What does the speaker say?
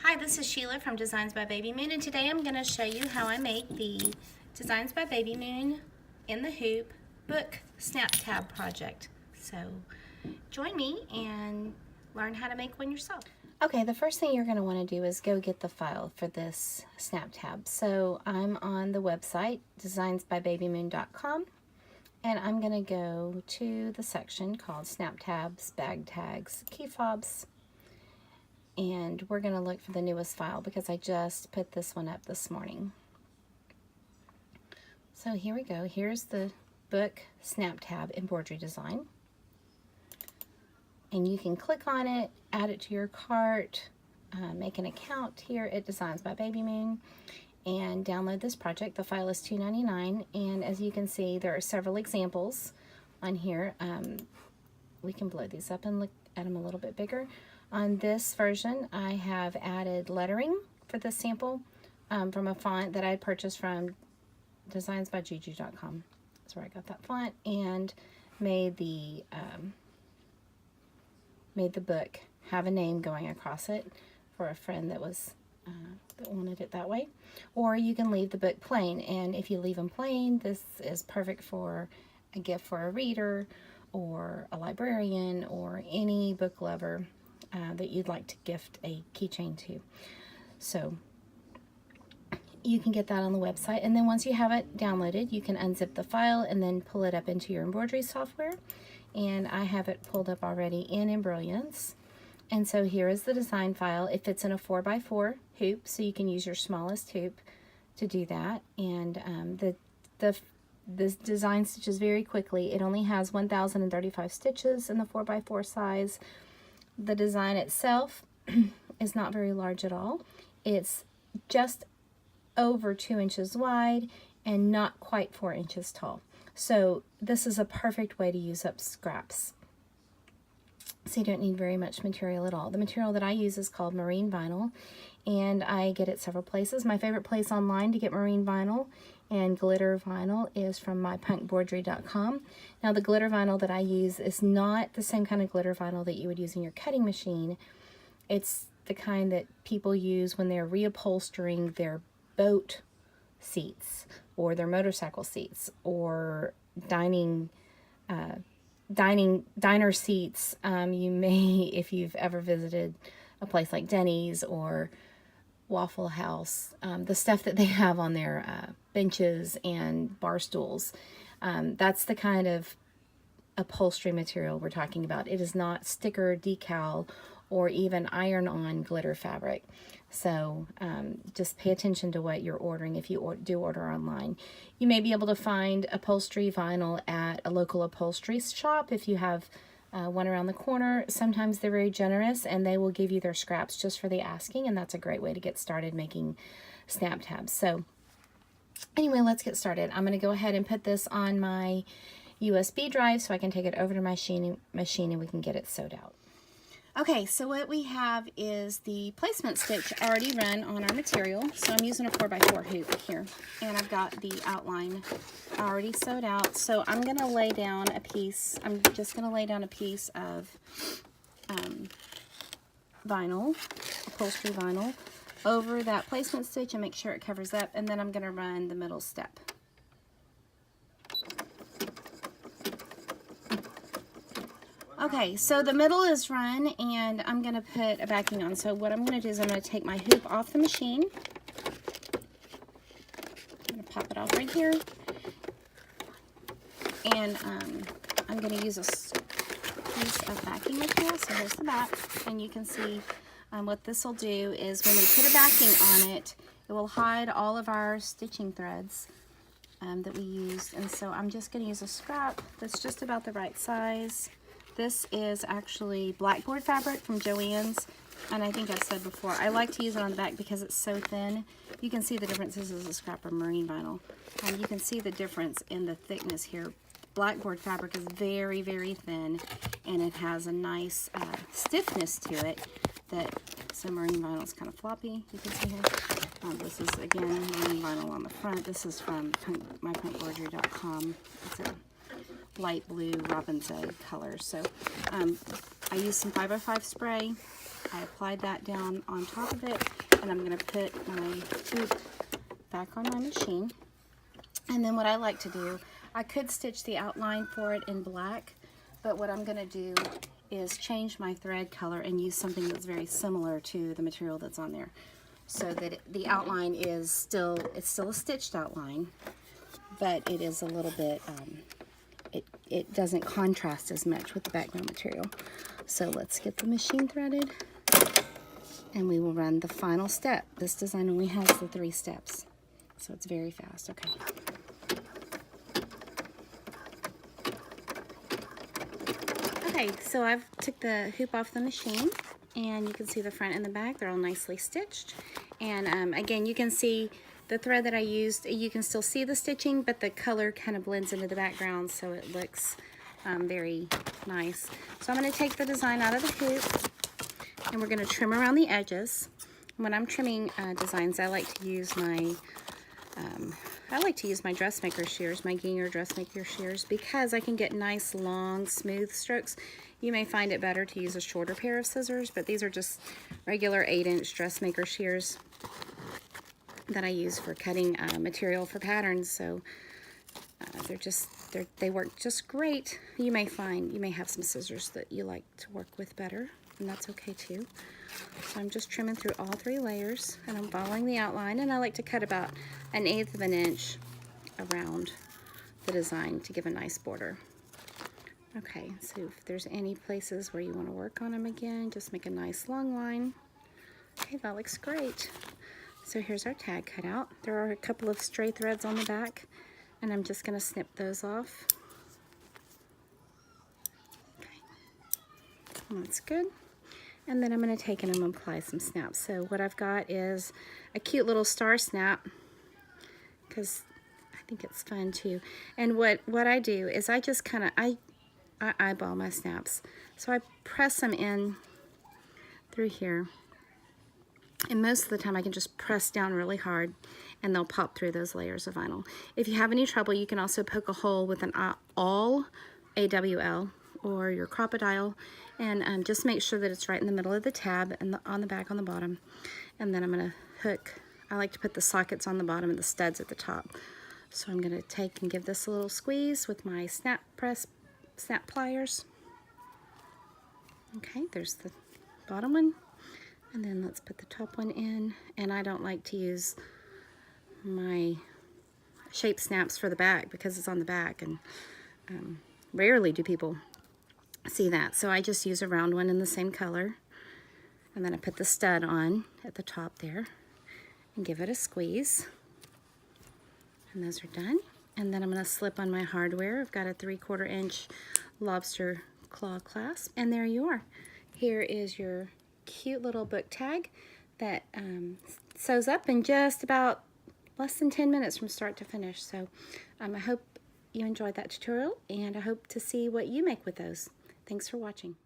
Hi, this is Sheila from Designs by Babymoon, and today I'm going to show you how I make the Designs by Babymoon in the Hoop book snap tab project. So join me and learn how to make one yourself. Okay, the first thing you're going to want to do is go get the file for this snap tab. So I'm on the website designsbybabymoon.com, and I'm going to go to the section called Snap Tabs, Bag Tags, Key Fobs. And we're going to look for the newest file because I just put this one up this morning. So here we go. Here's the book snap tab embroidery design. And you can click on it, add it to your cart, make an account here at Designs by Babymoon, and download this project. The file is $2.99, and as you can see, there are several examples on here. We can blow these up and look at them a little bit bigger. On this version, I have added lettering for this sample from a font that I had purchased from designsbyjuju.com. That's where I got that font, and made the book have a name going across it for a friend that was that wanted it that way. Or you can leave the book plain, and if you leave them plain, this is perfect for a gift for a reader or a librarian or any book lover that you'd like to gift a keychain to. So you can get that on the website, and then once you have it downloaded, you can unzip the file and then pull it up into your embroidery software. And I have it pulled up already in Embrilliance. And so here is the design file. It fits in a 4x4 hoop, so you can use your smallest hoop to do that. And this design stitches very quickly. It only has 1,035 stitches in the 4x4 size. The design itself is not very large at all. It's just over 2 inches wide and not quite 4 inches tall. So this is a perfect way to use up scraps. So you don't need very much material at all. The material that I use is called marine vinyl, and I get it several places. My favorite place online to get marine vinyl and glitter vinyl is from mypunkboardry.com. Now the glitter vinyl that I use is not the same kind of glitter vinyl that you would use in your cutting machine. It's the kind that people use when they're reupholstering their boat seats or their motorcycle seats or diner seats. You may, if you've ever visited a place like Denny's or Waffle House, the stuff that they have on their benches and bar stools, that's the kind of upholstery material we're talking about. It is not sticker, decal, or even iron-on glitter fabric. So just pay attention to what you're ordering if you do order online. You may be able to find upholstery vinyl at a local upholstery shop if you have one around the corner. Sometimes they're very generous and they will give you their scraps just for the asking, and that's a great way to get started making snap tabs. So anyway, let's get started. I'm going to go ahead and put this on my USB drive so I can take it over to my machine and we can get it sewed out. Okay, so what we have is the placement stitch already run on our material. So I'm using a 4x4 hoop here, and I've got the outline already sewed out. So I'm going to lay down a piece, I'm just going to lay down a piece of vinyl, upholstery vinyl, over that placement stitch and make sure it covers up, and then I'm going to run the middle step. Okay, so the middle is run, and I'm going to put a backing on. So what I'm going to do is I'm going to take my hoop off the machine. I'm going to pop it off right here. And I'm going to use a piece of backing material. So here's the back. And you can see what this will do is when we put a backing on it, it will hide all of our stitching threads that we used. And so I'm just going to use a scrap that's just about the right size. This is actually blackboard fabric from Joann's, and I think I've said before, I like to use it on the back because it's so thin. You can see the differences as a scrap of marine vinyl. And you can see the difference in the thickness here. Blackboard fabric is very, very thin, and it has a nice stiffness to it. So marine vinyl is kind of floppy, you can see here. This is, again, marine vinyl on the front. This is from mypunkboardry.com. It's a light blue robin's egg color. So I used some 505 spray I applied that down on top of it, and I'm going to put my hoop back on my machine. And then what I like to do, I could stitch the outline for it in black, but what I'm going to do is change my thread color and use something that's very similar to the material that's on there, so that the outline is still a stitched outline, but it is a little bit, it doesn't contrast as much with the background material. So let's get the machine threaded, and we will run the final step. This design only has the 3 steps, so it's very fast. Okay. Okay, so I've took the hoop off the machine, and you can see the front and the back. They're all nicely stitched. And again, you can see the thread that I used. You can still see the stitching, but the color kind of blends into the background, so it looks very nice. So I'm going to take the design out of the hoop, and we're going to trim around the edges. When I'm trimming designs, I like to use my dressmaker shears, my Ginger dressmaker shears, because I can get nice, long, smooth strokes. You may find it better to use a shorter pair of scissors, but these are just regular 8-inch dressmaker shears that I use for cutting material for patterns. So they work just great. You may have some scissors that you like to work with better, and that's okay too. So I'm just trimming through all 3 layers, and I'm following the outline, and I like to cut about 1/8 of an inch around the design to give a nice border. Okay, so if there's any places where you want to work on them again, just make a nice long line. Okay, that looks great. So here's our tag cut out. There are a couple of stray threads on the back, and I'm just going to snip those off. Okay, that's good. And then I'm going to take and I'm going to apply some snaps. So what I've got is a cute little star snap, because I think it's fun too. And what I do is I just kind of, I eyeball my snaps. So I press them in through here. And most of the time I can just press down really hard, and they'll pop through those layers of vinyl. If you have any trouble, you can also poke a hole with an awl, AWL, or your crocodile, and just make sure that it's right in the middle of the tab and on the back on the bottom. And then I'm going to hook. I like to put the sockets on the bottom and the studs at the top. So I'm going to take and give this a little squeeze with my snap pliers. Okay, there's the bottom one. And then let's put the top one in. And I don't like to use my shape snaps for the back because it's on the back, and rarely do people see that. So I just use a round one in the same color. And then I put the stud on at the top there and give it a squeeze. And those are done. And then I'm going to slip on my hardware. I've got a 3/4 inch lobster claw clasp. And there you are. Here is your cute little book tag that sews up in just about less than 10 minutes from start to finish. So I hope you enjoyed that tutorial, and I hope to see what you make with those. Thanks for watching.